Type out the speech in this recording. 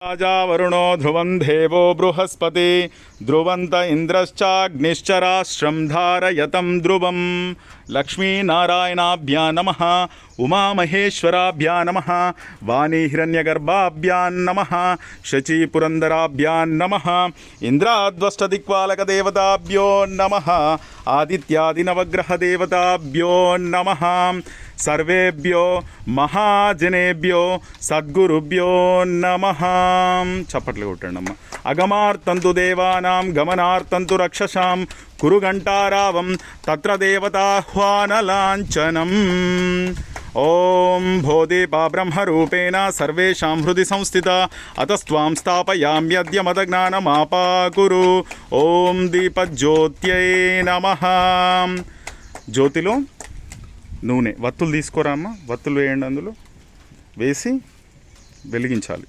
राजा वरुणो ध्रुवं देवो बृहस्पति ध्रुवन्त इन्द्रश्चाग्निश्च राष्ट्रं धारयतं ध्रुवं लक्ष्मीनारायणाभ्यां नमः उमामहेश्वराभ्यां नमः वाणीहिरण्यगर्भाभ्यां नमः शचीपुरन्दराभ्यां नमः इन्द्राद्वष्टदिक्पालकदेवताभ्यो नमः आदित्यादिनवग्रहदेवताभ्यो नमः सर्वेभ्यो महाजनेभ्यो सद्गुरुभ्यो नमः चप्पట్లు కొట్టండి అమ్మ అగమార్తంతు దేవానాం గమనార్తంతు రక్షసాం కురు ఘంటారావం తత్ర దేవతాహ్వానలాంఛనం ఓం భోదీపా బ్రహ్మరూపేణ సర్వేషాం హృది సంస్థిత అతస్త్వాం స్థాపయామ్యద్య మదజ్ఞానమాపాకురు ఓం దీపజ్యోత్యై నమః జ్యోతిలో నూనె వత్తులు తీసుకోరా అమ్మ వత్తులు వేయండి అందులో వేసి వెలిగించాలి